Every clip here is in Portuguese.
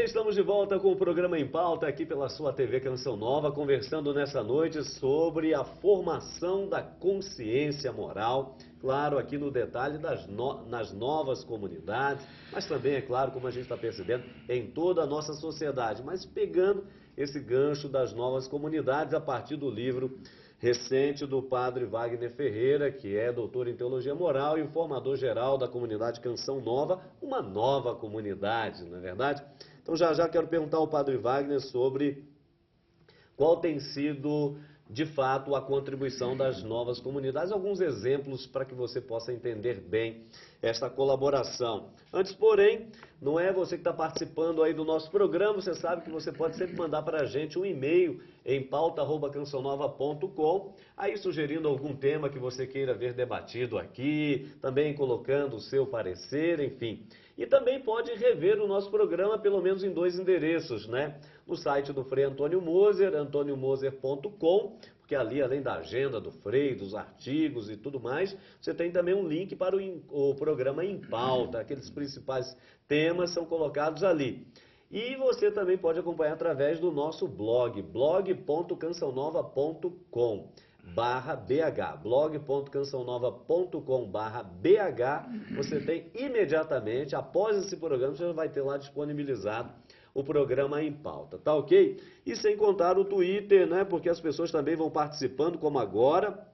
estamos de volta com o programa Em Pauta aqui pela sua TV Canção Nova, conversando nessa noite sobre a formação da consciência moral, claro, aqui no detalhe nas novas comunidades, mas também, é claro, como a gente está percebendo, em toda a nossa sociedade, mas pegando esse gancho das novas comunidades a partir do livro recente do padre Wagner Ferreira, que é doutor em Teologia Moral e o formador geral da comunidade Canção Nova, uma nova comunidade, não é verdade? Então já quero perguntar ao padre Wagner sobre qual tem sido, de fato, a contribuição das novas comunidades, alguns exemplos para que você possa entender bem esta colaboração. Antes, porém, não é você que está participando aí do nosso programa, você sabe que você pode sempre mandar para a gente um e-mail em pauta@cançãonova.com, aí sugerindo algum tema que você queira ver debatido aqui, também colocando o seu parecer, enfim. E também pode rever o nosso programa pelo menos em 2 endereços, né? No site do Frei Antônio Moser, antoniomoser.com, porque ali, além da agenda do Frei, dos artigos e tudo mais, você tem também um link para o programa Em Pauta, aqueles principais temas são colocados ali. E você também pode acompanhar através do nosso blog, blog.cançãonova.com. /BH, blog.cançãonova.com/BH, você tem imediatamente, após esse programa, você já vai ter lá disponibilizado o programa Em Pauta, tá ok? E sem contar o Twitter, né, porque as pessoas também vão participando, como agora,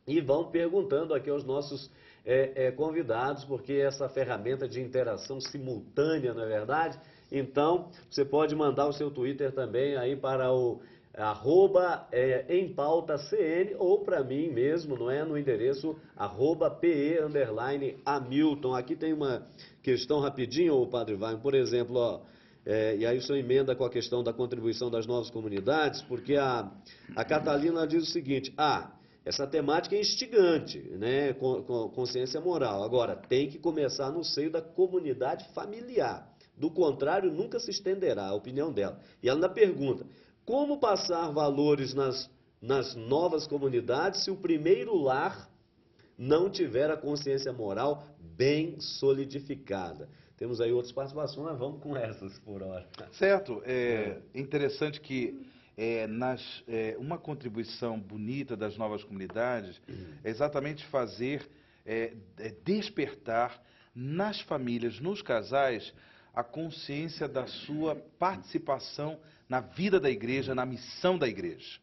e vão perguntando aqui aos nossos convidados, porque essa ferramenta de interação simultânea, não é verdade? Então, você pode mandar o seu Twitter também aí para o @empautacn ou para mim mesmo, não é? No endereço @pe_hamilton. Aqui tem uma questão rapidinho, Padre Wagner, por exemplo, ó, e aí o senhor emenda com a questão da contribuição das novas comunidades, porque a Catalina diz o seguinte: essa temática é instigante, né? Consciência moral. Agora, tem que começar no seio da comunidade familiar. Do contrário, nunca se estenderá, a opinião dela. E ela ainda pergunta: como passar valores nas novas comunidades se o primeiro lar não tiver a consciência moral bem solidificada? Temos aí outras participações, mas vamos com essas por hora. Certo. É interessante que uma contribuição bonita das novas comunidades é exatamente fazer despertar nas famílias, nos casais, a consciência da sua participação na vida da igreja, na missão da igreja,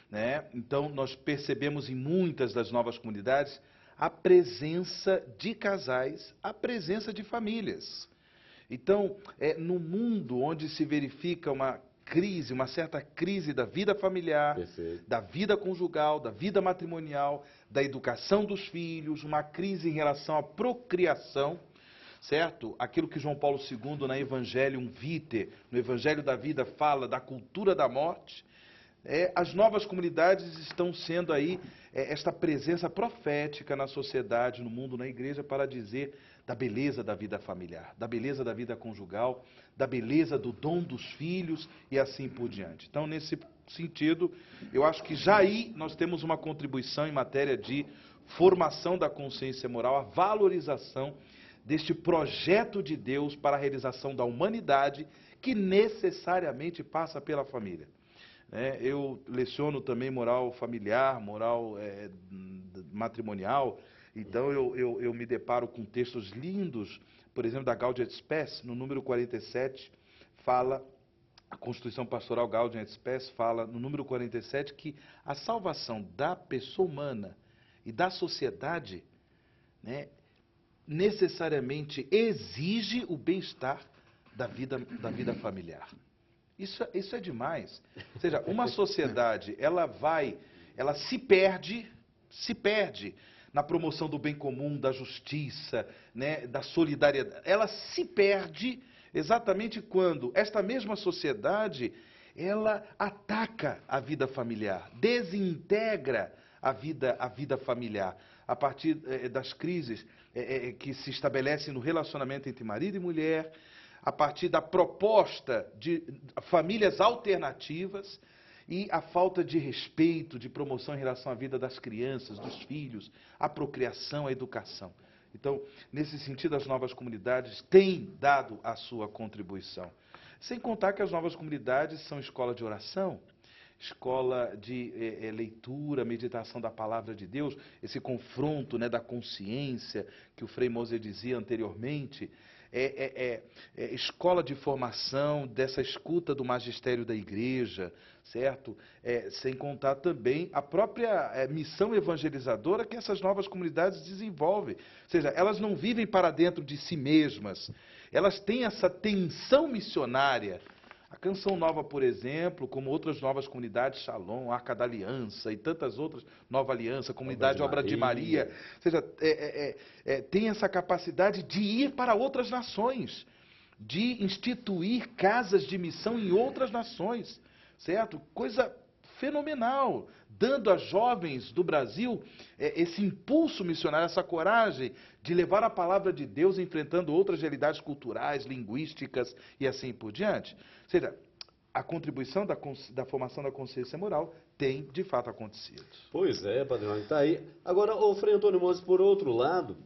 né? Então, nós percebemos em muitas das novas comunidades a presença de casais, a presença de famílias. Então, no mundo onde se verifica uma certa crise da vida familiar, Perfeito. da vida conjugal, da vida matrimonial, da educação dos filhos, uma crise em relação à procriação, certo? Aquilo que João Paulo II, na Evangelium Vitae, no Evangelho da Vida, fala da cultura da morte. As novas comunidades estão sendo aí esta presença profética na sociedade, no mundo, na igreja, para dizer da beleza da vida familiar, da beleza da vida conjugal, da beleza do dom dos filhos e assim por diante. Então, nesse sentido, eu acho que já aí nós temos uma contribuição em matéria de formação da consciência moral, a valorização deste projeto de Deus para a realização da humanidade, que necessariamente passa pela família. Eu leciono também moral familiar, moral matrimonial, então eu me deparo com textos lindos, por exemplo, da Gaudium et Spes, no número 47, fala, a Constituição Pastoral Gaudium et Spes fala, no número 47, que a salvação da pessoa humana e da sociedade, né, necessariamente exige o bem-estar da vida familiar. Isso é demais. Ou seja, uma sociedade, ela se perde na promoção do bem comum, da justiça, né, da solidariedade. Ela se perde exatamente quando esta mesma sociedade, ela ataca a vida familiar, desintegra a vida familiar, a partir das crises que se estabelecem no relacionamento entre marido e mulher, a partir da proposta de famílias alternativas e a falta de respeito, de promoção em relação à vida das crianças, dos filhos, a procriação, a educação. Então, nesse sentido, as novas comunidades têm dado a sua contribuição. Sem contar que as novas comunidades são escola de oração, escola de leitura, meditação da palavra de Deus, esse confronto, né, da consciência que o Frei Moser dizia anteriormente, escola de formação dessa escuta do magistério da igreja, certo? Sem contar também a própria missão evangelizadora que essas novas comunidades desenvolvem. Ou seja, elas não vivem para dentro de si mesmas, elas têm essa tensão missionária. A Canção Nova, por exemplo, como outras novas comunidades, Shalom, Arca da Aliança e tantas outras, Nova Aliança, Comunidade Obra de Maria, ou seja, tem essa capacidade de ir para outras nações, de instituir casas de missão em outras nações, certo? Coisa fenomenal, dando a jovens do Brasil esse impulso missionário, essa coragem de levar a palavra de Deus enfrentando outras realidades culturais, linguísticas e assim por diante. Ou seja, a contribuição da formação da consciência moral tem, de fato, acontecido. Pois é, Padre Wagner, está aí. Agora, o Frei Antônio Moses, por outro lado,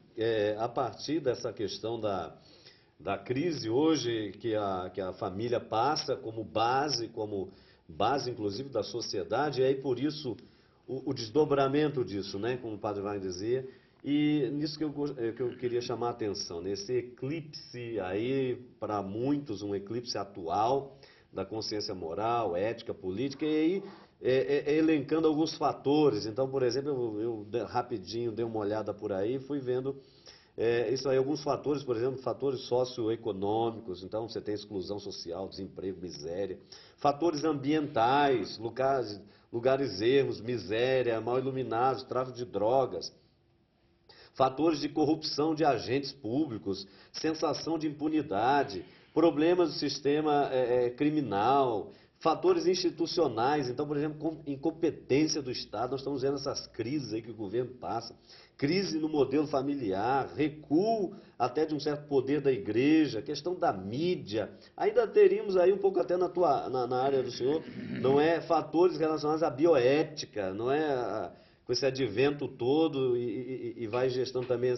a partir dessa questão da crise hoje que a família passa como base inclusive da sociedade, e aí por isso o desdobramento disso, né, como o Padre Wagner dizia, e nisso que eu queria chamar a atenção, nesse eclipse aí, para muitos, um eclipse atual da consciência moral, ética, política, e aí elencando alguns fatores. Então, por exemplo, eu rapidinho dei uma olhada por aí e fui vendo isso aí, alguns fatores, por exemplo, fatores socioeconômicos. Então, você tem exclusão social, desemprego, miséria. Fatores ambientais, lugares ermos, miséria, mal iluminados, tráfico de drogas. Fatores de corrupção de agentes públicos, sensação de impunidade, problemas do sistema criminal, fatores institucionais. Então, por exemplo, incompetência do Estado. Nós estamos vendo essas crises aí que o governo passa. Crise no modelo familiar, recuo até de um certo poder da igreja, questão da mídia. Ainda teríamos aí um pouco até na área do senhor, não é, fatores relacionados à bioética, não é, com esse advento todo e vai gestando também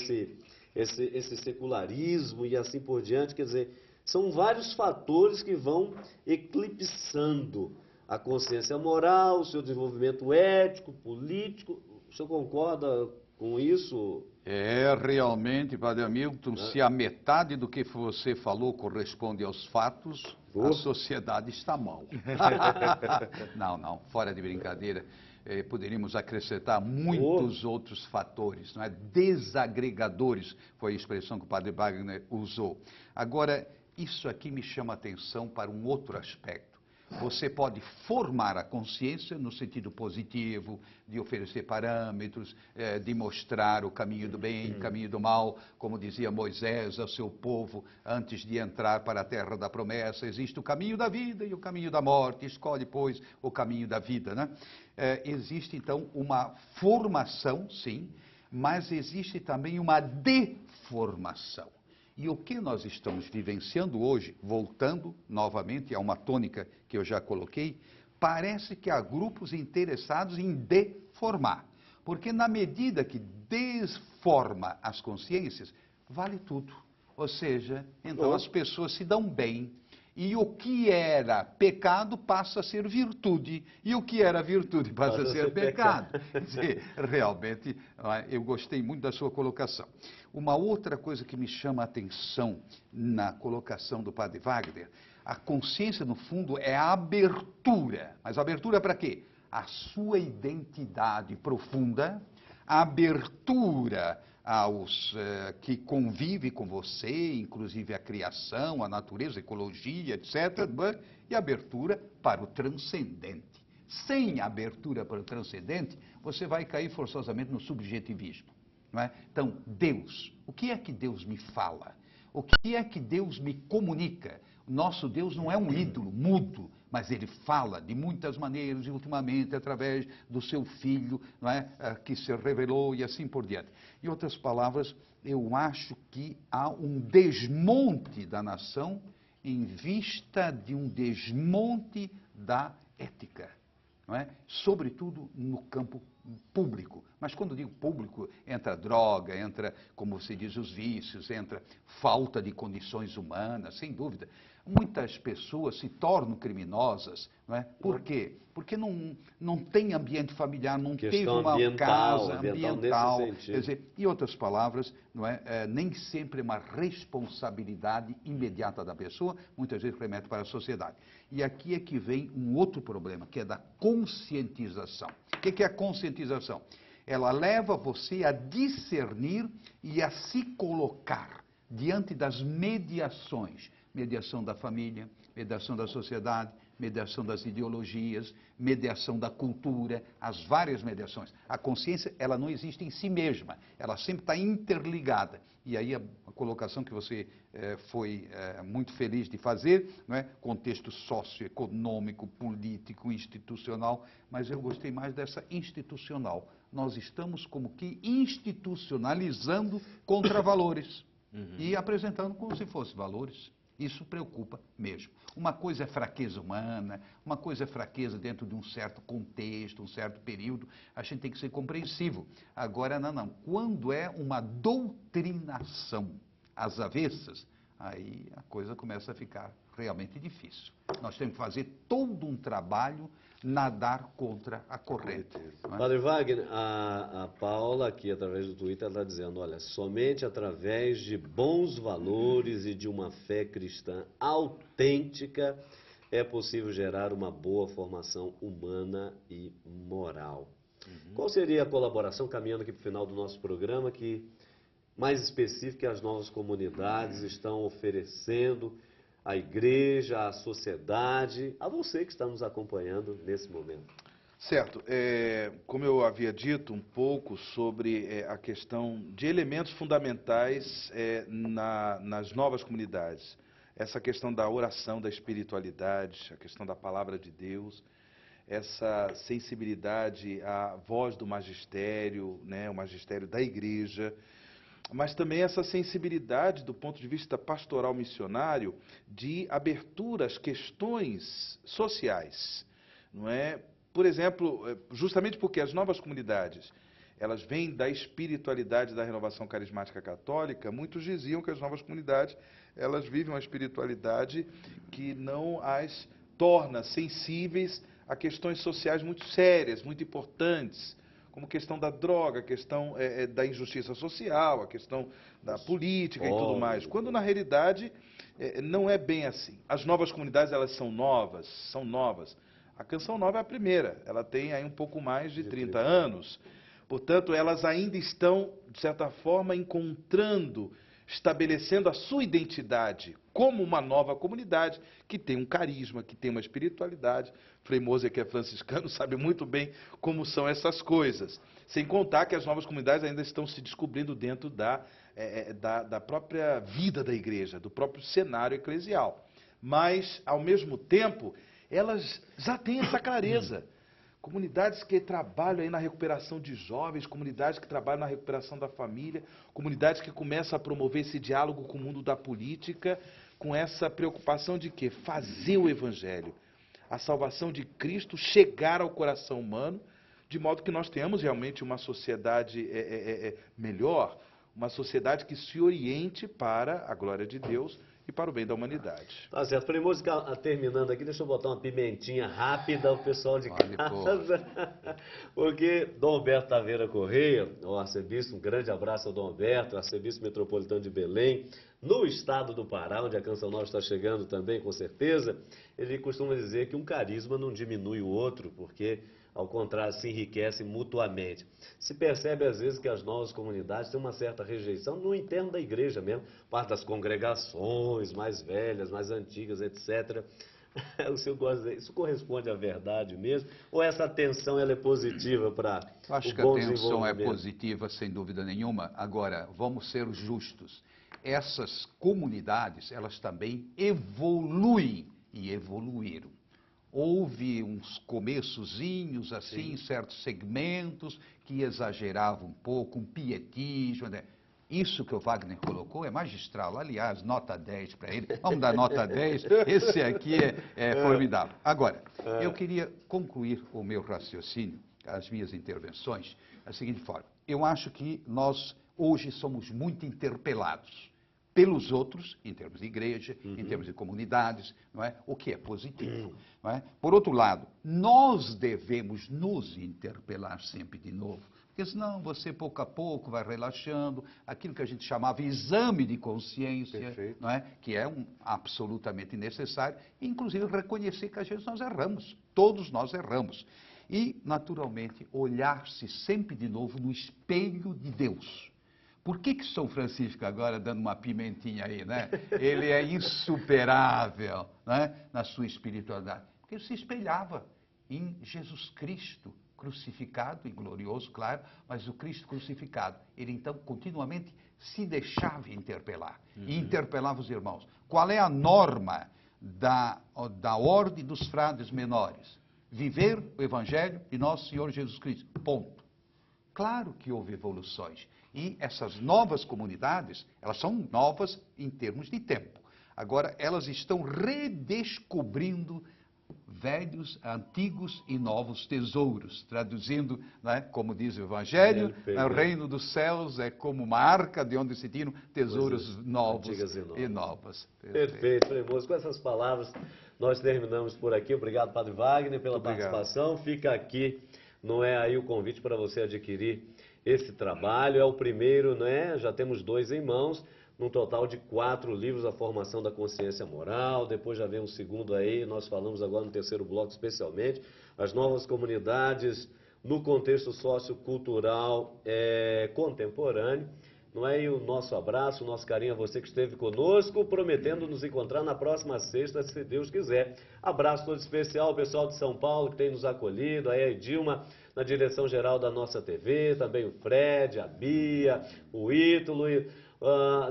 esse secularismo e assim por diante. Quer dizer, são vários fatores que vão eclipsando a consciência moral, o seu desenvolvimento ético, político. O senhor concorda com isso? Realmente, Padre Hamilton, se a metade do que você falou corresponde aos fatos, a sociedade está mal. Não, fora de brincadeira. Poderíamos acrescentar muitos outros fatores, não é? Desagregadores, foi a expressão que o Padre Wagner usou. Agora, isso aqui me chama a atenção para um outro aspecto. Você pode formar a consciência no sentido positivo, de oferecer parâmetros, de mostrar o caminho do bem, o caminho do mal, como dizia Moisés ao seu povo antes de entrar para a terra da promessa. Existe o caminho da vida e o caminho da morte, escolhe, pois, o caminho da vida, né? Existe, então, uma formação, sim, mas existe também uma deformação. E o que nós estamos vivenciando hoje, voltando novamente a uma tônica que eu já coloquei, parece que há grupos interessados em deformar. Porque na medida que desforma as consciências, vale tudo. Ou seja, então as pessoas se dão bem. E o que era pecado passa a ser virtude. E o que era virtude passa a ser pecado. Quer dizer, realmente, eu gostei muito da sua colocação. Uma outra coisa que me chama a atenção na colocação do Padre Wagner, a consciência, no fundo, é a abertura. Mas abertura para quê? A sua identidade profunda, a abertura aos que convivem com você, inclusive a criação, a natureza, a ecologia, etc., e abertura para o transcendente. Sem abertura para o transcendente, você vai cair forçosamente no subjetivismo. Não é? Então, Deus, o que é que Deus me fala? O que é que Deus me comunica? Nosso Deus não é um ídolo mudo, mas ele fala de muitas maneiras e ultimamente através do seu Filho, não é? Que se revelou e assim por diante. Em outras palavras, eu acho que há um desmonte da nação em vista de um desmonte da ética. não é? Sobretudo no campo público. Mas quando digo público, entra droga, entra, como se diz, os vícios, entra falta de condições humanas, sem dúvida. Muitas pessoas se tornam criminosas, não é? Por quê? Porque não tem ambiente familiar, não teve uma casa ambiental. Nesse sentido. Quer dizer, em outras palavras, não é? Nem sempre é uma responsabilidade imediata da pessoa, muitas vezes remete para a sociedade. E aqui é que vem um outro problema, que é da conscientização. O que é a conscientização? Ela leva você a discernir e a se colocar diante das mediações. Mediação da família, mediação da sociedade, mediação das ideologias, mediação da cultura, as várias mediações. A consciência, ela não existe em si mesma, ela sempre está interligada. E aí a colocação que você foi muito feliz de fazer, não é? Contexto socioeconômico, político, institucional, mas eu gostei mais dessa institucional. Nós estamos como que institucionalizando contravalores e apresentando como se fossem valores. Isso preocupa mesmo. Uma coisa é fraqueza humana, uma coisa é fraqueza dentro de um certo contexto, um certo período. A gente tem que ser compreensivo. Agora, não. Quando é uma doutrinação às avessas, aí a coisa começa a ficar realmente difícil. Nós temos que fazer todo um trabalho, nadar contra a corrente. Não é? Padre Wagner, a Paula aqui através do Twitter está dizendo, olha, somente através de bons valores e de uma fé cristã autêntica é possível gerar uma boa formação humana e moral. Qual seria a colaboração, caminhando aqui para o final do nosso programa, que mais específica que as novas comunidades estão oferecendo à igreja, à sociedade, a você que está nos acompanhando nesse momento? Certo. Como eu havia dito um pouco sobre a questão de elementos fundamentais nas novas comunidades. Essa questão da oração, da espiritualidade, a questão da palavra de Deus, essa sensibilidade à voz do magistério, né, o magistério da igreja, mas também essa sensibilidade do ponto de vista pastoral missionário de abertura às questões sociais, não é? Por exemplo, justamente porque as novas comunidades, elas vêm da espiritualidade da renovação carismática católica, muitos diziam que as novas comunidades, elas vivem uma espiritualidade que não as torna sensíveis a questões sociais muito sérias, muito importantes, como a questão da droga, a questão da injustiça social, a questão da política e tudo mais. Quando, na realidade, não é bem assim. As novas comunidades, elas são novas, são novas. A Canção Nova é a primeira, ela tem aí um pouco mais de 30 anos. Portanto, elas ainda estão, de certa forma, encontrando, estabelecendo a sua identidade como uma nova comunidade que tem um carisma, que tem uma espiritualidade. Frei Moser, que é franciscano, sabe muito bem como são essas coisas. Sem contar que as novas comunidades ainda estão se descobrindo dentro da própria vida da igreja, do próprio cenário eclesial. Mas, ao mesmo tempo, elas já têm essa clareza. Comunidades que trabalham aí na recuperação de jovens, comunidades que trabalham na recuperação da família, comunidades que começam a promover esse diálogo com o mundo da política, com essa preocupação de quê? Fazer o evangelho, a salvação de Cristo chegar ao coração humano, de modo que nós tenhamos realmente uma sociedade melhor, uma sociedade que se oriente para a glória de Deus e para o bem da humanidade. Tá certo. Frei Moser, terminando aqui, deixa eu botar uma pimentinha rápida ao pessoal de casa. Porque Dom Alberto Taveira Correia, o arcebispo, um grande abraço ao Dom Alberto, arcebispo metropolitano de Belém, no estado do Pará, onde a Canção Nova está chegando também, com certeza, ele costuma dizer que um carisma não diminui o outro, porque, ao contrário, se enriquecem mutuamente. Se percebe, às vezes, que as novas comunidades têm uma certa rejeição no interno da igreja mesmo, parte das congregações mais velhas, mais antigas, etc. O senhor gosta de dizer, isso corresponde à verdade mesmo? Ou essa tensão ela é positiva para o bom desenvolvimento? Acho que a tensão é positiva, sem dúvida nenhuma. Agora, vamos ser justos. Essas comunidades, elas também evoluem e evoluíram. Houve uns começozinhos, assim, em certos segmentos, que exageravam um pouco, um pietismo, né? Isso que o Wagner colocou é magistral. Aliás, nota 10 para ele. Vamos dar nota 10. Esse aqui é formidável. Agora, eu queria concluir o meu raciocínio, as minhas intervenções, da seguinte forma. Eu acho que nós hoje somos muito interpelados pelos outros, em termos de igreja, em termos de comunidades, não é? O que é positivo. Não é? Por outro lado, nós devemos nos interpelar sempre de novo, porque senão você pouco a pouco vai relaxando, aquilo que a gente chamava exame de consciência, não é? Que é absolutamente necessário, e inclusive reconhecer que às vezes nós erramos, todos nós erramos. E, naturalmente, olhar-se sempre de novo no espelho de Deus. Por que São Francisco, agora dando uma pimentinha aí, né? Ele é insuperável, né? Na sua espiritualidade. Porque ele se espelhava em Jesus Cristo, crucificado e glorioso, claro, mas o Cristo crucificado. Ele, então, continuamente se deixava interpelar. E interpelava os irmãos. Qual é a norma da ordem dos frades menores? Viver o Evangelho de Nosso Senhor Jesus Cristo. Ponto. Claro que houve evoluções. E essas novas comunidades, elas são novas em termos de tempo. Agora, elas estão redescobrindo velhos, antigos e novos tesouros. Traduzindo, né, como diz o Evangelho, o reino dos céus é como uma arca de onde se tiram tesouros novos e novas. Perfeito, Frei. Com essas palavras, nós terminamos por aqui. Obrigado, Padre Wagner, pela participação. Fica aqui, não é aí o convite para você adquirir esse trabalho. É o primeiro, né? Já temos 2 em mãos, num total de 4 livros, A Formação da Consciência Moral. Depois já vem um segundo aí, nós falamos agora no terceiro bloco especialmente, as novas comunidades no contexto sociocultural contemporâneo. Não é? E o nosso abraço, o nosso carinho a você que esteve conosco, prometendo nos encontrar na próxima sexta, se Deus quiser. Abraço todo especial ao pessoal de São Paulo que tem nos acolhido, aí a Edilma na direção geral da nossa TV, também o Fred, a Bia, o Ítalo,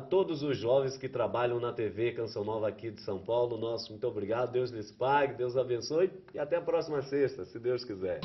todos os jovens que trabalham na TV Canção Nova aqui de São Paulo. Nosso muito obrigado, Deus lhes pague, Deus abençoe e até a próxima sexta, se Deus quiser.